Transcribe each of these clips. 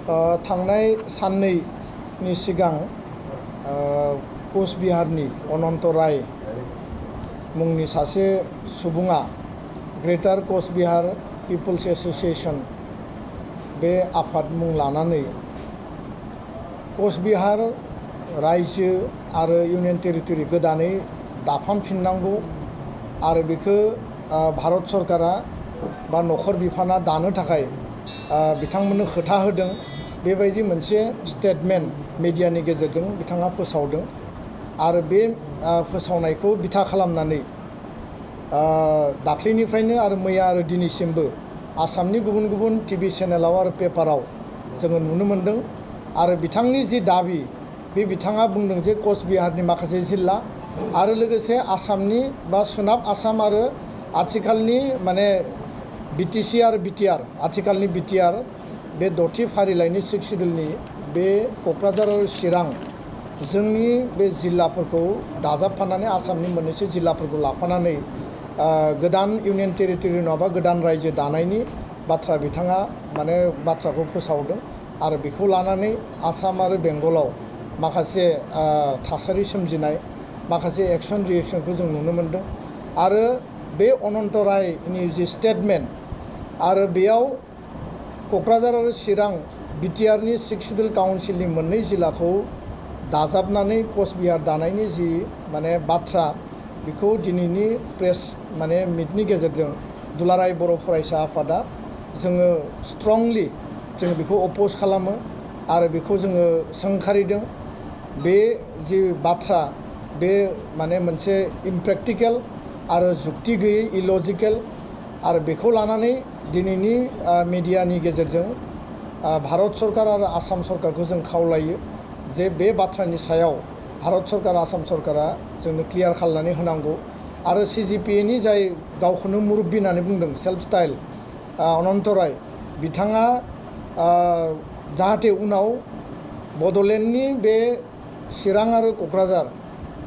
थांनाय साननैनि सिगां कचबिहारनि अनंत राय मुंनि सासे सुबुङा ग्रेटार कचबिहार पिपल्स एसोसिएशन बे आफाद मुं लानानै कचबिहार रायजो आरो इउनियन टेरिटरि गोदानै दाफामफिननांगौ आरो बेखौ भारत सरकारा बा नखर बिफाना दानो थाखाय बिथांमोननो खोथा होदों। बेबायदि मोनसे स्टेटमेन्ट मिडियानि गेजेरजों बिथाङा फोसावदों आरो बे फोसावनायखौ बिथा खालामनानै दाख्लैनिफ्रायनो आरो मैया आरो दिनैसिमबो आसामनि गुबुन गुबुन टिभि चेनेलाव आरो पेपाराव जोङो नुनो मोन्दों। आरो बिथांनि जि दाबि बे बिथाङा बुंदों जे कचबिहारनि माखासे जिल्ला आरो लोगोसे आसामनि बा सोनाब आसाम आरो आथिखालनि माने बिटिसि आरो बिटिआर आथिखालनि बिटिआर बे द'थि फारिलाइनि 6 सिडिउलनि बे क'क्राझार आरो चिरां जोंनि बे जिल्लाफोरखौ दाजाबफानानै आसामनि मोननैसो जिल्लाफोरखौ लाफानानै गोदान इउनियन टेरिटरि नङाबा गोदान रायजो दानायनि बाथ्रा बिथाङा माने बाथ्राखौ फोसावदों आरो बेखौ लानानै आसाम आरो बेंगलाव माखासे थासारि सोमजिनाय माखासे एक्सन रिएक्सनखौ जों नुनो मोन्दों। आरो बे अनंत रायनि जि स्टेटमेन्ट आरो बेयाव क'क्राझार आरो चिरां बिटिआरनि 6 सिडिउल काउन्सिलनि मोननै जिल्लाखौ दाजाबनानै कचबिहार दानायनि जि माने बाथ्रा बेखौ दिनैनि प्रेस माने मिटनि गेजेरजों दुलाराय बर' फरायसा आफादा जोङो स्ट्रंलि जों बेखौ अपोज खालामो आरो बेखौ जोङो सोंखारिदों। बे जि बाथ्रा बे माने मोनसे इमप्रेक्टिकेल आरो जुक्ति गैयै इलजिकेल आरो बेखौ लानानै दिनैनि मिडियानि गेजेरजों भारत सरकार आरो आसाम सरकारखौ जों खावलायो जे बे बाथ्रानि सायाव भारत सरकार आसाम सरकारा जोंनो क्लियार खालामनानै होनांगौ। आरो CGPAनि जाय गावखौनो मुरब्बी होननानै बुंदों सेल्फ स्टाइल अनंत राय बिथाङा जाहाथे उनाव बड'लेण्डनि बे चिरां आरो क'क्राझार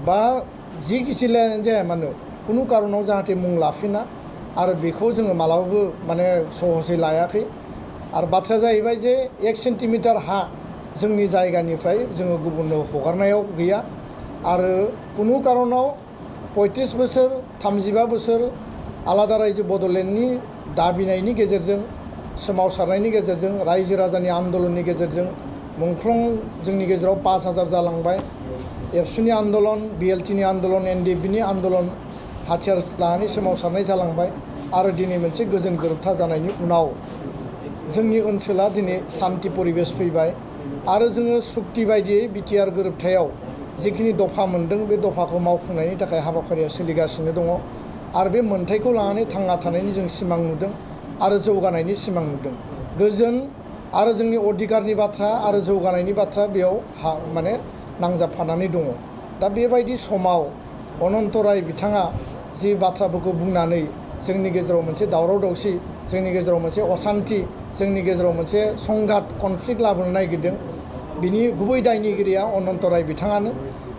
बा जिखिसिलायानो जाया मानो खुनु कारनाव जाहाथे मुं लाफिना आरो बेखौ जोङो मालाबाबो माने सहसै लायाखै। आरो बाथ्राया जाहैबाय जे 1 सेन्टिमिटार हा जोंनि जायगानिफ्राय जोङो गुबुननो हगारनायाव गैया आरो खुनु कारनाव 35 बोसोर 35 बोसोर आलादा रायजो बड'लेण्डनि दाबिनायनि गेजेरजों सोमावसारनायनि गेजेरजों रायजो राजानि आन्दलननि गेजेरजों मुंख्लं जोंनि गेजेराव 5000 जालांबाय। एबसुनि आन्दलन BLTनि आन्दलन NDFBनि आन्दलन हाथियार लानानै सोमावसारनाय जालांबाय आरो दिनै मोनसे गोजोन गोरोबथा जानायनि उनाव जोंनि ओनसोला दिनै सान्ति परिबेश फैबाय आरो जोङो सुक्ति बायदियै बिटिआर गोरोबथायाव जिखिनि दफा मोनदों बे दफाखौ मावफुंनायनि थाखाय हाबाफारिया सोलिगासिनो दङ आरो बे मोन्थायखौ लानानै थांना थानायनि जों सिमां नुदों आरो जौगानायनि सिमां नुदों। गोजोन आरो जोंनि अधिकारनि बाथ्रा आरो जौगानायनि बाथ्रा बेयाव माने नांजाबफानानै दङ। दा बेबायदि समाव अनंत राय बिथाङा जि बाथ्राफोरखौ बुंनानै जोंनि गेजेराव मोनसे दावराव दावसि जोंनि गेजेराव मोनसे असान्थि जोंनि गेजेराव मोनसे संघात कनफ्लिक्ट लाबोनो नागिरदों बिनि गुबै दायनिगिरिया अनंत राय बिथाङानो।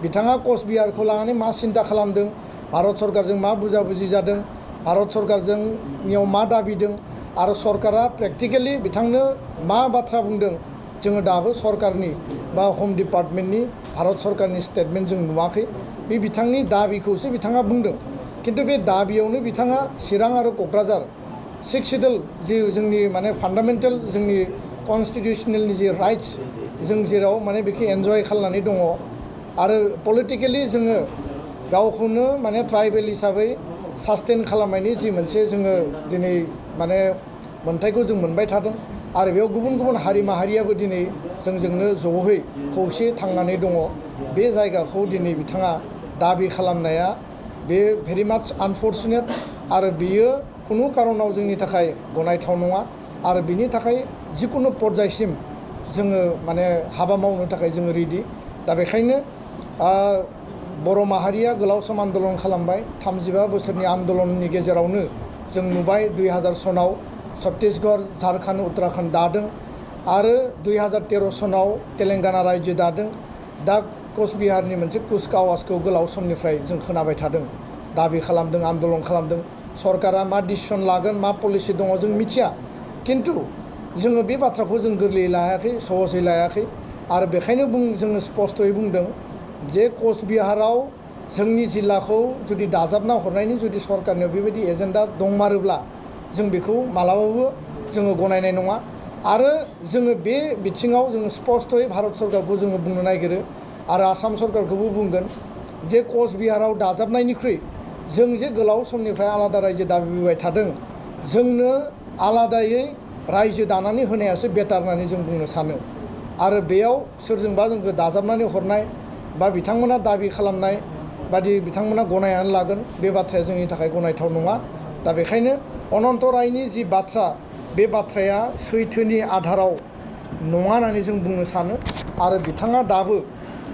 बिथाङा कचबिहारखौ लानानै मा सिन्था खालामदों भारत सरकारजों मा बुजाबुजि जादों भारत सरकारजोंनियाव मा दाबिदों आरो सरकारा प्रेक्टिकेलि बिथांनो मा बाथ्रा बुंदों जोङो दाबो सरकारनि बा हम डिपार्टमेन्टनि भारत सरकारनि स्टेटमेन्ट जों नुवाखै। बे बिथांनि दाबिखौसो बिथाङा बुंदों खिन्थु बे दाबियावनो बिथाङा चिरां आरो क'क्राझार 6 सिडिउल जि जोंनि माने फान्डामेन्टेल जोंनि कनस्टिटिउसनेलनि जि राइट्स जों जेराव माने बेखौ एन्जय खालामनानै दङ आरो पलिटिकेलि जोङो गावखौनो माने ट्राइबेल हिसाबै सास्टेन खालामनायनि जि मोनसे जोङो दिनै माने मोन्थायखौ जों मोनबाय थादों आरो बेयाव गुबुन गुबुन हारि माहारियाबो दिनै जोंजोंनो ज'है खौसे थांनानै दङ। बे जायगाखौ दिनै बिथाङा दाबि खालामनाया बे भेरि माच आनफर्चुनेट आरो बियो खुनु कारनाव जोंनि थाखाय गनायथाव नङा आरो बिनि थाखाय जिकुनु पर्यायसिम जोङो माने हाबा मावनो थाखाय जोङो रेडि। दा बेखायनो बर' माहारिया गोलाव सम आन्दलन खालामबाय 35 बोसोरनि आन्दलननि गेजेरावनो जों नुबाय 2000 सनाव छत्तीसगढ़ झारखंड उत्तराखंड दादों आरो 2013 सनाव तेलेंगाना रायजो दादों। दा कचबिहारनि मोनसे कुचकावाजखौ गोलाव समनिफ्राय जों खोनाबाय थादों दाबि खालामदों आन्दलन खालामदों सरकारा मा डिसिसन लागोन मा पलिसि दङ जों मिथिया किन्तु जोङो बे बाथ्राखौ जों गोरलैयै लायाखै सहसै लायाखै आरो बेखायनो जोङो स्पष्टयै बुंदों जे कचबिहाराव जोंनि जिल्लाखौ जुदि दाजाबना हरनायनि जुदि सरकारनियाव बेबायदि एजेन्डा दंमारोब्ला जों बेखौ मालाबाबो जोङो गनायनाय नङा आरो जोङो बे बिथिङाव जोङो स्पष्टयै भारत सरकारखौ जोङो बुंनो नागिरो आरो आसाम सरकारखौबो बुंगोन जे कचबिहाराव दाजाबनायनिख्रुइ जों जे गोलाव समनिफ्राय आलादा रायजो दाबिबोबाय थादों जोंनो आलादायै रायजो दानानै होनायासो बेटार होननानै जों बुंनो सानो आरो बेयाव सोरजोंबा जोंखौ दाजाबनानै हरनाय बा बिथांमोना दाबि खालामनाय बादि बिथांमोना गनायनानै लागोन बे बाथ्राया जोंनि थाखाय गनायथाव नङा दा बेखायनो अनन्त रायनि जि बाथ्रा बे बाथ्राया सैथोनि आधाराव नङा होननानै जों बुंनो सानो आरो बिथाङा दाबो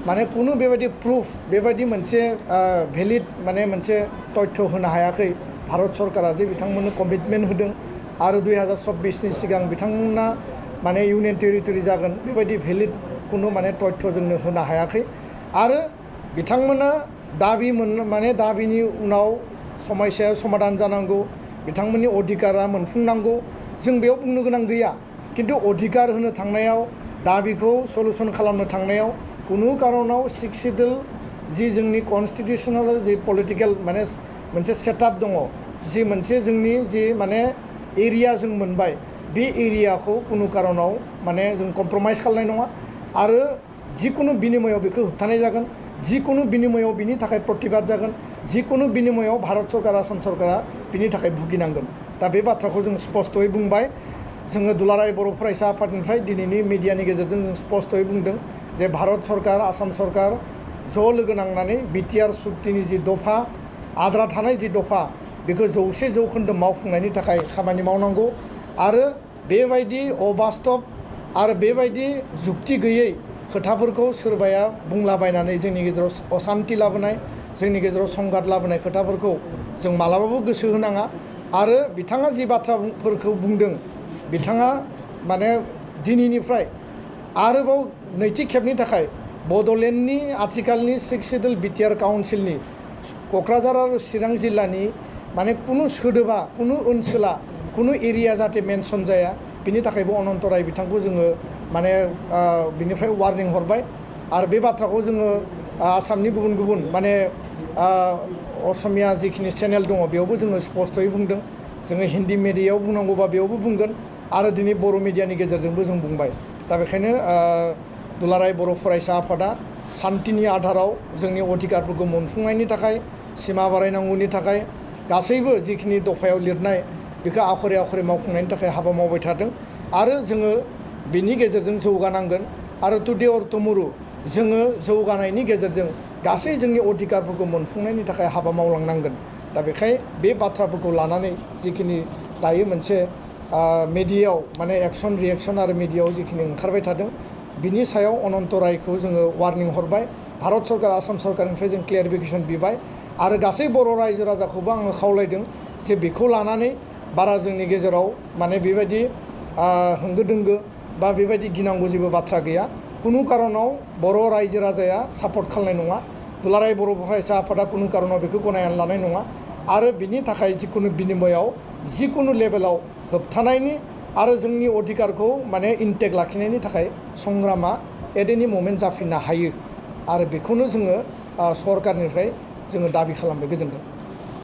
माने खुनु बेबायदि प्रुफ बेबायदि मोनसे भेलिड माने मोनसे तथ्य होनो हायाखै भारत सरकारा जे बिथांमोननो कमिटमेन्ट होदों आरो 2026नि सिगां बिथांमोना माने इउनियन टेरिटरि जागोन बेबायदि भेलिड खुनु माने तथ्य जोंनो होनो हायाखै आरो बिथांमोना दाबि माने दाबिनि उनाव समस्याया समाधान जानांगौ बिथांमोननि अधिकारा मोनफुंनांगौ जों बेयाव बुंनो गोनां गैया किन्तु अधिकार होनो थांनायाव दाबिखौ सलुसन खालामनो थांनायाव खुनु कारनाव सिक्स सिडुल जि जोंनि कनस्टिटिउसनेल जि पलिटिकेल माने मोनसे सेटआप दङ जि मोनसे जोंनि जि माने एरिया जों मोनबाय बे एरियाखौ खुनु कारनाव माने जों कमप्रमाइज खालामनाय नङा आरो जिकुनु बिनिमयाव बेखौ होबथानाय जागोन जिकुनु बिनिमयाव बिनि थाखाय प्रतिबाद जागोन जिकुनु बिनिमयाव भारत सरकार आसाम सरकारा बिनि थाखाय भुगिनांगोन दा बे बाथ्राखौ जों स्पष्टयै बुंबाय जोङो दुलाराय बर' फरायसा आफादनिफ्राय दिनैनि मिडियानि गेजेरजों जों स्पष्टयै बुंदों जे भारत सरकार आसाम सरकार ज' लोगो नांनानै बिटिआर सुक्तिनि जि दफा आद्रा थानाय जि दफा बेखौ 100% मावफुंनायनि थाखाय खामानि मावनांगौ आरो बेबायदि अबास्तब आरो बेबायदि जुक्ति गैयै खोथाफोरखौ सोरबाया बुंलाबायनानै जोंनि गेजेराव असान्ति लाबोनाय जोंनि गेजेराव संघात लाबोनाय खोथाफोरखौ जों मालाबाबो गोसो होनाङा आरो बिथाङा जि बाथ्राफोरखौ बुंदों बिथाङा माने दिनैनिफ्राय आरोबाव नैथि खेबनि थाखाय बड'लेण्डनि आथिखालनि सिक्स सिडुल बिटिआर काउन्सिलनि क'क्राझार आरो चिरां जिल्लानि माने कुनु सोदोबा कुनु ओनसोला कुनु एरिया जाहाथे मेनसन जाया बिनि थाखायबो अनन्त राय बिथांखौ जोङो माने बिनिफ्राय वार्निं हरबाय आरो बे बाथ्राखौ जोङो आसामनि गुबुन गुबुन माने असमिया जिखिनि चेनेल दङ बेयावबो जोङो स्पष्टयै बुंदों जोङो हिन्दी मिडियायाव बुंनांगौबा बेयावबो बुंगोन आरो दिनै बर' मिडियानि गेजेरजोंबो जों बुंबाय दा बेखायनो दुलाराय बर' फरायसा आफादा सान्तिनि आधाराव जोंनि अधिकारफोरखौ मोनफुंनायनि थाखाय सिमा बारायनांगौनि थाखाय गासैबो जिखिनि दफायाव लिरनाय बेखौ आखरे आखरे मावफुंनायनि थाखाय हाबा मावबाय थादों आरो जोङो बिनि गेजेरजों जौगानांगन आरो टुडे अर टुमरो जोङो जौगानायनि गेजेरजों गासै जोंनि अधिकारफोरखौ मोनफुंनायनि थाखाय हाबा मावलांनांगोन दा बेखाय बे बाथ्राफोरखौ लानानै जिखिनि दायो मोनसे मिडियायाव माने एक्सन रिएक्सन आरो मिडियायाव जिखिनि ओंखारबाय थादों बिनि सायाव अनन्त रायखौ जोङो वार्निं हरबाय भारत सरकार आसाम सरकारनिफ्राय जों क्लियारिफिकेसन बिबाय आरो गासै बर' रायजो राजाखौबो आङो खावलायदों जे बेखौ लानानै बारा जोंनि गेजेराव माने बेबायदि होंगो दोंगो बा बेबायदि गिनांगौ जेबो बाथ्रा गैया कुनु कारनाव बर' रायजो राजाया सापर्ट खालामनाय नङा दुलाराय बर' फरायसा आफादा कुनु कारनाव बेखौ गनायनानै लानाय नङा आरो बिनि थाखाय जिकुनु बिनिमयाव जिकुनु लेभेलाव होबथानायनि आरो जोंनि अधिकारखौ माने इन्टेक्ट लाखिनायनि थाखाय संग्रामा एट एनि मोमेन्ट जाफिननो हायो आरो बेखौनो जोङो सरकारनिफ्राय जोङो दाबि खालामबाय गोजोन्थों।